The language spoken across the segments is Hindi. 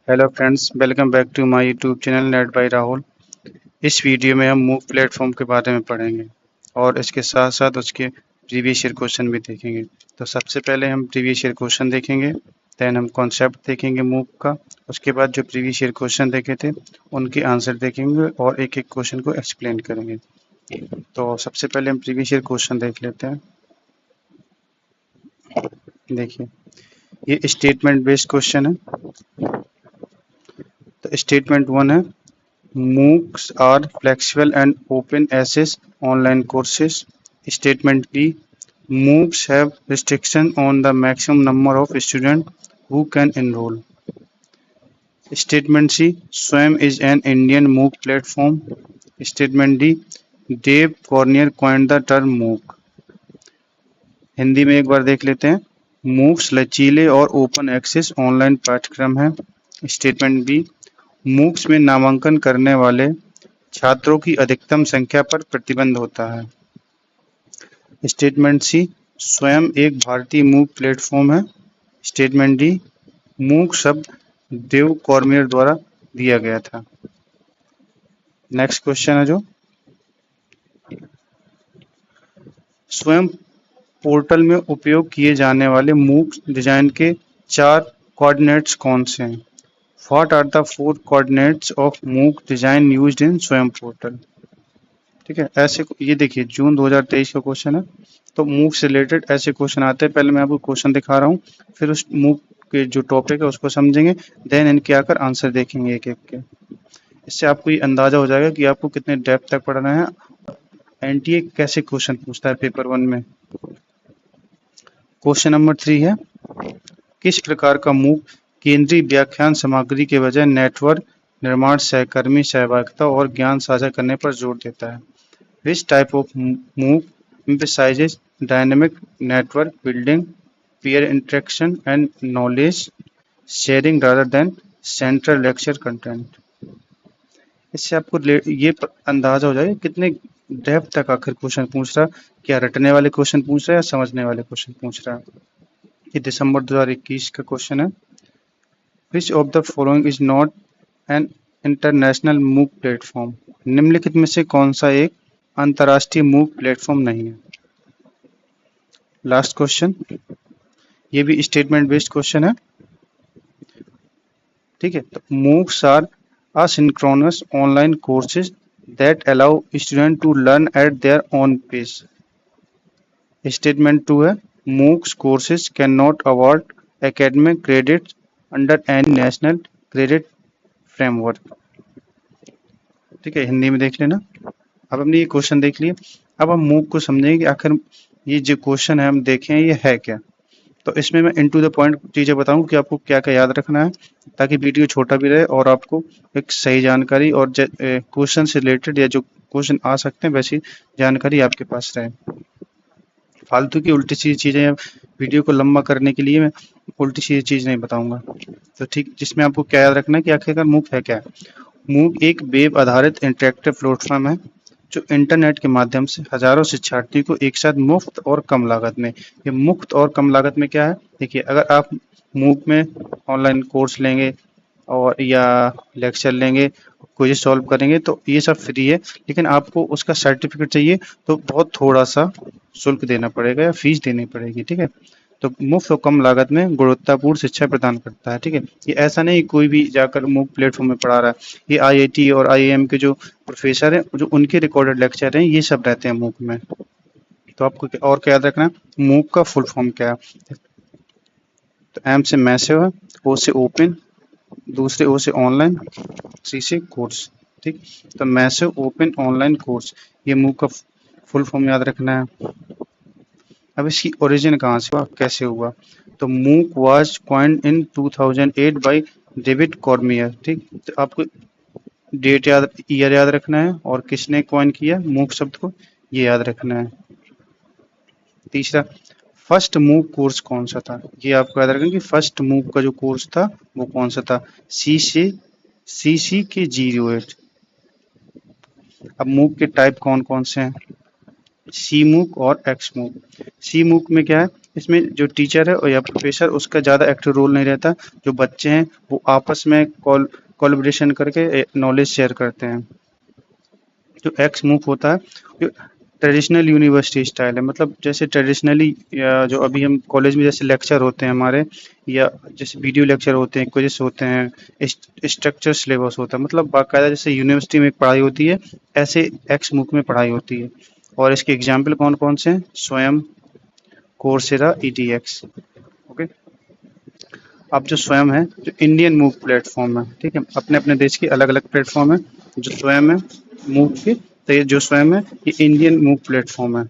Hello friends, welcome back to my YouTube channel net by Rahul. इस वीडियो में हम मूक प्लेटफॉर्म के बारे में पढ़ेंगे और इसके साथ साथ उसके प्रीवियस ईयर क्वेश्चन भी देखेंगे। तो सबसे पहले हम प्रीवियस ईयर क्वेश्चन देखेंगे, देन हम कॉन्सेप्ट देखेंगे मूक का। उसके बाद जो प्रीवियस ईयर क्वेश्चन देखे थे उनके आंसर देखेंगे और एक एक क्वेश्चन को एक्सप्लेन करेंगे। तो सबसे पहले हम प्रीवियस ईयर क्वेश्चन देख लेते हैं। देखिए, ये स्टेटमेंट बेस्ड क्वेश्चन है। तो स्टेटमेंट 1 है, MOOCs are flexible and open access online courses. Statement B, MOOCs have restriction on the maximum number of students who can enroll. Statement C, SWAYAM is an Indian MOOC platform. Statement D, Dave Cornier coined the term MOOC. Hindi में एक बार देख लेते हैं। MOOCs लचीले और ओपन एक्सेस ऑनलाइन पाठ्यक्रम है। स्टेटमेंट बी, MOOCs में नामांकन करने वाले छात्रों की अधिकतम संख्या पर प्रतिबंध होता है। स्टेटमेंट सी, स्वयं एक भारतीय मूक प्लेटफॉर्म है। स्टेटमेंट डी, मूक शब्द देव कॉर्मियर द्वारा दिया गया था। नेक्स्ट क्वेश्चन है जो स्वयं पोर्टल में उपयोग किए जाने वाले मूक डिजाइन के 4 कोऑर्डिनेट्स कौन से हैं? What are the 4 coordinates of MOOC design used in स्वयं पोर्टल? ठीक है, ऐसे ये देखिए जून 2023 का क्वेश्चन है। तो मूक से रिलेटेड ऐसे क्वेश्चन आते हैं। पहले मैं आपको क्वेश्चन दिखा रहा हूँ, फिर उस मूक के जो टॉपिक है उसको समझेंगे, देन इनके आकर आंसर देखेंगे एक एक के। इससे आपको ये अंदाजा हो जाएगा कि आपको कितने डेप्थ तक पढ़ना है, एनटीए कैसे क्वेश्चन पूछता है पेपर 1 में। क्वेश्चन नंबर 3 है, किस प्रकार का मूक केंद्रीय व्याख्यान सामग्री के बजाय नेटवर्क निर्माण, सहकर्मी सहभागिता और ज्ञान साझा करने पर जोर देता है? Which type of MOOC emphasizes dynamic network building, peer interaction and knowledge sharing rather than central lecture content? इससे आपको ये अंदाजा हो जाएगा कितने डेप्थ तक आखिर क्वेश्चन पूछ रहा है, क्या रटने वाले क्वेश्चन पूछ रहा है या समझने वाले क्वेश्चन पूछ रहा है। ये दिसंबर 2021 का क्वेश्चन है। Which of the following is not an international MOOC platform? निम्नलिखित में से कौन सा एक अंतर्राष्ट्रीय मूक प्लेटफॉर्म नहीं है? लास्ट क्वेश्चन, ये भी स्टेटमेंट बेस्ड क्वेश्चन है। ठीक है, तो MOOCs are asynchronous online courses that allow students to learn at their own pace. Statement 2 है, MOOCs courses cannot award academic credits under any national credit framework. ठीक है, हिंदी में देख लेना। अब हमने ये क्वेश्चन देख लिए, अब हम मूक को समझेंगे कि आखिर ये जो क्वेश्चन है हम देखें ये है क्या। तो इसमें मैं इनटू द पॉइंट चीजें बताऊं कि आपको क्या क्या याद रखना है, ताकि वीडियो छोटा भी रहे और आपको एक सही जानकारी और क्वेश्चन से रिलेटेड या जो क्वेश्चन आ सकते हैं वैसी जानकारी आपके पास रहे। फालतू की उल्टी सीधी चीजें वीडियो को लंबा करने के लिए मैं उल्टी सीधी चीज नहीं बताऊंगा। तो ठीक, जिसमें आपको क्या याद रखना है कि आखिरकार मूक है क्या। मूक एक वेब आधारित इंटरेक्टिव प्लेटफॉर्म है जो इंटरनेट के माध्यम से हजारों शिक्षार्थियों को एक साथ मुफ्त और कम लागत में, ये मुफ्त और कम लागत में क्या है, देखिए अगर आप मूक में ऑनलाइन कोर्स लेंगे और या लेक्चर लेंगे, क्विज सॉल्व करेंगे तो ये सब फ्री है, लेकिन आपको उसका सर्टिफिकेट चाहिए तो बहुत थोड़ा सा शुल्क देना पड़ेगा या फीस देनी पड़ेगी। ठीक है, तो मुफ्त और कम लागत में गुणवत्तापूर्ण शिक्षा प्रदान करता है। ठीक है, ये ऐसा नहीं कोई भी जाकर मूक प्लेटफॉर्म में पढ़ा रहा है, ये आईआईटी और आईआईएम के जो प्रोफेसर हैं, जो उनके रिकॉर्डेड लेक्चर हैं, ये सब रहते हैं मूक में। तो आपको और क्या याद रखना है, मूक का फुल फॉर्म क्या है। तो एम से मैसिव है, ओ से ओपन, दूसरे ओ से ऑनलाइन, सी से कोर्स। ठीक, तो मैसिव ओपन ऑनलाइन कोर्स, ये मूक का फुल फॉर्म याद रखना है। अब इसकी ओरिजिन कहाँ से हुआ, कैसे हुआ, तो मूक was coined in 2008 by David Cormier. ठीक, तो आपको डेट याद, ईयर याद रखना है और किसने कॉइन किया मूक शब्द को, ये याद रखना है। तीसरा, फर्स्ट मूक कोर्स कौन सा था, ये आपको याद रखना कि फर्स्ट मूक का जो कोर्स था वो कौन सा था, सी के 08। अब मूक के टाइप कौन कौन से हैं, सी मूक और एक्स मूक। सी मूक में क्या है, इसमें जो टीचर है और या प्रोफेसर उसका ज़्यादा एक्टिव रोल नहीं रहता, जो बच्चे हैं वो आपस में कोलैबोरेशन करके नॉलेज शेयर करते हैं। जो एक्स मूव होता है, जो ट्रेडिशनल यूनिवर्सिटी स्टाइल है, मतलब जैसे ट्रेडिशनली जो अभी हम कॉलेज में जैसे लेक्चर होते हैं हमारे, या जैसे वीडियो लेक्चर होते हैं, क्विज़ होते हैं, स्ट्रक्चर सिलेबस होता है, मतलब बाकायदा जैसे यूनिवर्सिटी में एक पढ़ाई होती है, ऐसे एक्स मूव में पढ़ाई होती है। और इसके एग्जाम्पल कौन कौन से हैं? स्वयं, कोर्सेरा, EDX। ओके। अब जो स्वयं है, जो इंडियन मूव प्लेटफॉर्म है, ठीक है, अपने अपने देश के अलग अलग प्लेटफॉर्म है। जो स्वयं है मूव के, तो ये जो स्वयं है ये इंडियन मूव प्लेटफॉर्म है।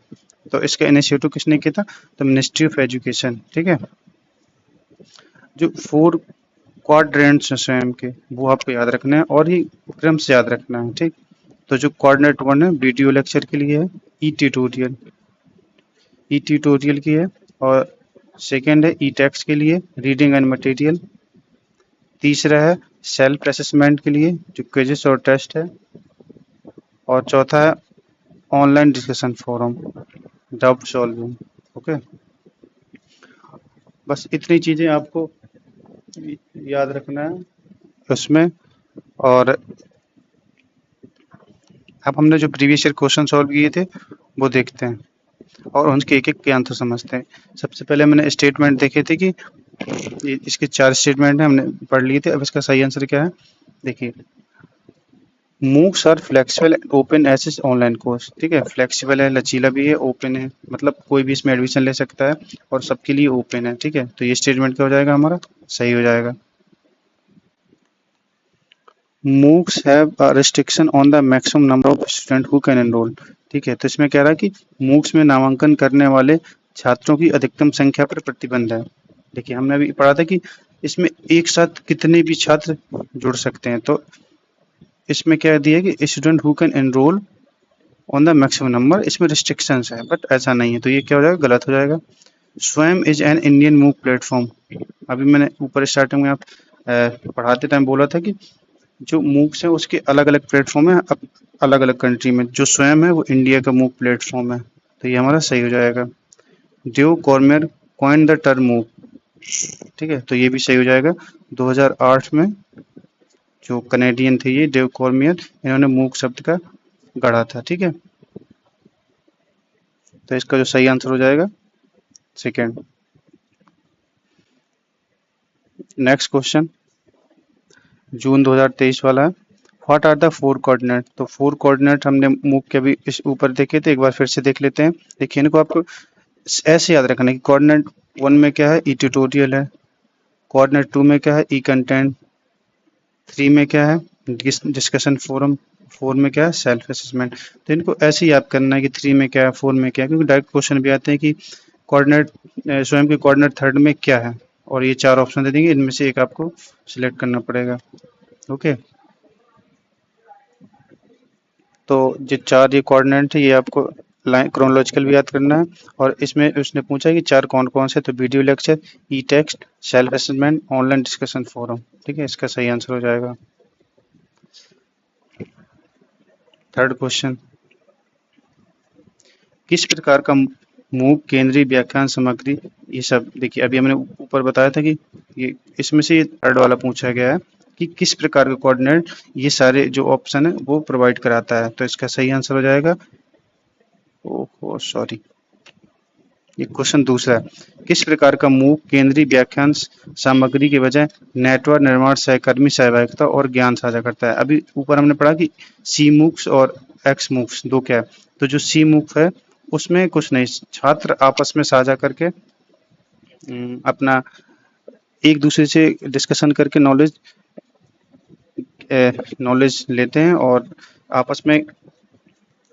तो इसका इनिशिएटिव किसने किया था? तो मिनिस्ट्री ऑफ एजुकेशन, ठीक है। जो 4 क्वाड्रेंट्स हैं स्वयं के, वो आपको याद रखना है और ही क्रम से याद रखना है, ठीक। तो जो कोऑर्डिनेट 1 है वीडियो लेक्चर के लिए है, ई ट्यूटोरियल की है, और सेकेंड है ई टेक्स्ट के लिए रीडिंग एंड मटेरियल। तीसरा है सेल्फ असेसमेंट के लिए जो क्विज़ेस और टेस्ट है, और चौथा है online discussion forum, doubt solving. Okay, बस इतनी चीज़ें आपको याद रखना है उसमें। और अब हमने जो प्रीवियस ईयर क्वेश्चन सॉल्व किए थे वो देखते हैं और उनके एक एक के आंसर समझते हैं। सबसे पहले मैंने स्टेटमेंट देखे थे कि इसके 4 स्टेटमेंट हैं, हमने पढ़ लिए थे। अब इसका सही आंसर क्या है? देखिए, MOOCs are flexible and open as online course, ठीक है। फ्लेक्सिबल है, लचीला भी है, ओपन है, मतलब कोई भी इसमें एडमिशन ले सकता है और सबके लिए ओपन है, ठीक है। तो ये स्टेटमेंट क्या हो जाएगा हमारा? सही हो जाएगा। MOOCs have a restriction on the maximum number of student who can enrol, ठीक है। तो इसमें कह रहा है कि मूक्स में नामांकन करने वाले छात्रों की अधिकतम संख्या पर प्रतिबंध है। देखिए, हमने अभी पढ़ा था कि इसमें एक साथ कितने भी छात्र जुड़ सकते हैं, तो इसमें क्या दिया कि student who can enrol on the maximum number, इसमें रिस्ट्रिक्शंस है, बट ऐसा नहीं है, तो ये क्या हो जाएगा? गलत हो जाएगा। स्वयं is an Indian move platform, अभी मैंने ऊपर स्टार्टिंग में आप पढ़ाते टाइम बोला था कि जो मूव्स है उसके अलग अलग प्लेटफॉर्म है अलग अलग कंट्री में, जो स्वयं है वो इंडिया का मूव प्लेटफॉर्म है, तो ये हमारा सही हो जाएगा। Dave Cormier coin the term MOOC, ठीक है, तो ये भी सही हो जाएगा। 2008 में जो कनेडियन थे ये डेव कॉर्मियर, इन्होंने मूव शब्द का गढ़ा था, ठीक है। तो इसका जो सही आंसर हो जाएगा सेकेंड। नेक्स्ट क्वेश्चन जून 2023 वाला है। What are the 4 coordinate? तो 4 कोऑर्डिनेट हमने मूव के अभी इस ऊपर देखे थे, एक बार फिर से देख लेते हैं। देखिए, इनको आपको ऐसे याद रखना है कि कोऑर्डिनेट 1 में क्या है? ई ट्यूटोरियल है। कोऑर्डिनेट 2 में क्या है? ई कंटेंट। 3 में क्या है? Discussion forum. 4 में क्या है? Self assessment. तो इनको ऐसे ही याद करना है कि 3 में क्या है, 4 में क्या है, क्योंकि डायरेक्ट क्वेश्चन भी आते हैं कि कोऑर्डिनेट स्वयं के कोऑर्डिनेट थर्ड में क्या है, और ये 4 ऑप्शन दे देंगे, इनमें से एक आपको सिलेक्ट करना पड़ेगा। ओके, तो जो 4 ये कोऑर्डिनेट है ये आपको लाइन क्रोनोलॉजिकल भी याद करना है। और इसमें उसने पूछा कि 4 कौन कौन से, तो video lecture, e text, self assessment, online discussion forum, ठीक है। इसका सही आंसर हो जाएगा। थर्ड क्वेश्चन, किस प्रकार का मूव केंद्रीय व्याख्यान सामग्री, ये सब देखिए अभी हमने ऊपर बताया था कि ये इसमें से ये थर्ड वाला पूछा गया है कि किस प्रकार का कोऑर्डिनेट ये सारे जो ऑप्शन है वो प्रोवाइड कराता है, तो इसका सही आंसर हो जाएगा, ओहो सॉरी, ये क्वेश्चन दूसरा है। किस प्रकार का मूव केंद्रीय व्याख्यान सामग्री के बजाय नेटवर्क निर्माण, सहकर्मी सहभागिता और ज्ञान साझा करता है? अभी ऊपर हमने पढ़ा कि सी मूक्स और एक्स मूक्स दो क्या है, तो जो सी मूक है उसमें कुछ नहीं, छात्र आपस में साझा करके अपना एक दूसरे से डिस्कशन करके नॉलेज लेते हैं और आपस में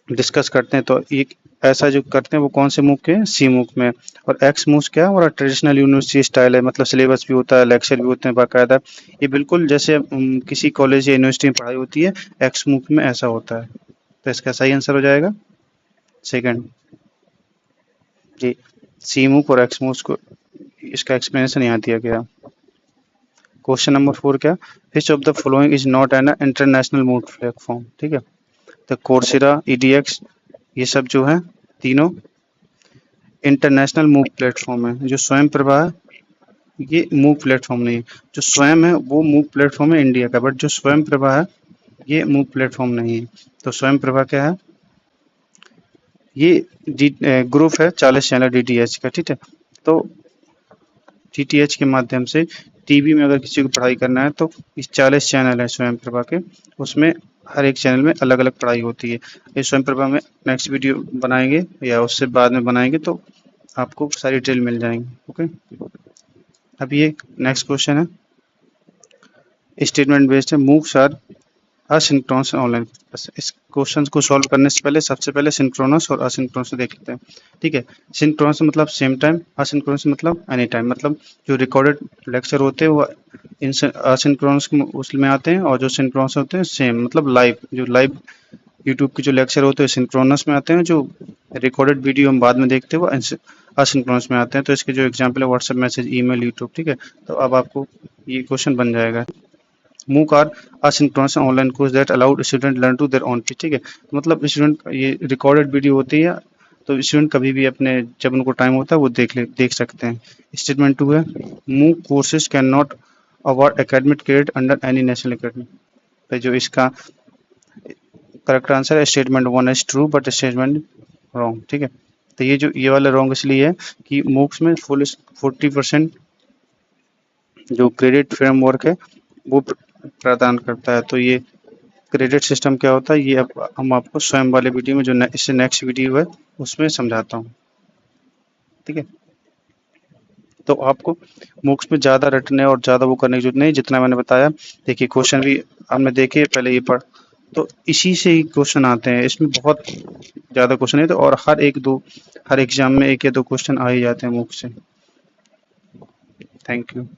डिस्कस करते हैं। तो एक ऐसा जो करते हैं वो कौन से मूक के? सी मूक में। और एक्स मूक क्या है? हमारा ट्रेडिशनल यूनिवर्सिटी स्टाइल है, मतलब सिलेबस भी होता है, लेक्चर भी होते हैं बाकायदा, ये बिल्कुल जैसे किसी कॉलेज या यूनिवर्सिटी में पढ़ाई होती है, एक्स मूक में ऐसा होता है। तो इसका सही आंसर हो जाएगा सेकंड जी। सी मूक और एक्स मूक को इसका एक्सप्लेनेशन यहाँ दिया गया। क्वेश्चन नंबर 4 क्या? Which of the following is not an international मूक प्लेटफॉर्म, ठीक है। तो कोर्सेरा, EDX, ये सब जो है तीनों इंटरनेशनल मूव प्लेटफॉर्म है। जो स्वयं प्रभा है ये मूव प्लेटफॉर्म नहीं है। जो स्वयं है वो मूव प्लेटफॉर्म है इंडिया का, बट जो स्वयं प्रभा है ये मूव प्लेटफॉर्म नहीं है। तो स्वयं प्रभा क्या है, ये ग्रुप है 40 चैनल डीटीएच का, ठीक है। तो डीटीएच के माध्यम से टीवी में अगर किसी को पढ़ाई करना है तो इस 40 चैनल है स्वयं प्रभा के, उसमें हर एक चैनल में अलग अलग पढ़ाई होती है। ये स्वयं प्रभा में नेक्स्ट वीडियो बनाएंगे या उससे बाद में बनाएंगे तो आपको सारी डिटेल मिल जाएंगी। ओके, अब ये नेक्स्ट क्वेश्चन है, स्टेटमेंट बेस्ड है। MOOCs are asynchronous online. बस इस क्वेश्चन को सॉल्व करने से पहले सबसे पहले सिंक्रोनस और असिंक्रोनस देख लेते हैं, ठीक है। सिंक्रोनस मतलब सेम टाइम, असिंक्रोनस मतलब एनी टाइम। मतलब जो रिकॉर्डेड लेक्चर होते हैं वो असिंक्रोनस उसमें आते हैं, और जो सिंक्रोनस होते हैं सेम, मतलब लाइव, जो लाइव यूट्यूब के जो लेक्चर होते हैं सिंक्रोनस में आते हैं, जो रिकॉर्डेड वीडियो हम बाद में देखते हैं वो असिंक्रोनस में आते हैं। तो इसके जो एग्जाम्पल है व्हाट्सएप मैसेज, ईमेल, यूट्यूब, ठीक है। तो अब आपको ये क्वेश्चन बन जाएगा। MOOC are asynchronous online course that allowed student learn to their own pace, ठीक है। तो मतलब स्टूडेंट, ये रिकॉर्डेड वीडियो होती है तो स्टूडेंट कभी भी अपने जब उनको टाइम होता है वो देख सकते हैं। स्टेटमेंट 2 है, MOOC courses can not award academic credit under any national academy. तो जो इसका करेक्ट आंसर है statement 1 is true but statement wrong, ठीक है। तो ये वाला रॉन्ग इसलिए है कि MOOCs में फुल 40% जो क्रेडिट फ्रेमवर्क है वो प्रदान करता है। तो ये क्रेडिट सिस्टम क्या होता है ये अब हम आपको स्वयं वाले वीडियो में जो इससे नेक्स्ट वीडियो है उसमें समझाता हूँ, ठीक है। तो आपको MOOCs में ज़्यादा रटने और ज़्यादा वो करने की जरूरत नहीं, जितना मैंने बताया। देखिए क्वेश्चन भी आपने देखे पहले, ये पढ़ तो इसी से ही क्वेश्चन आते हैं, इसमें बहुत ज़्यादा क्वेश्चन है। तो और हर एग्जाम में 1 या 2 क्वेश्चन आ ही जाते हैं MOOCs से। Thank you.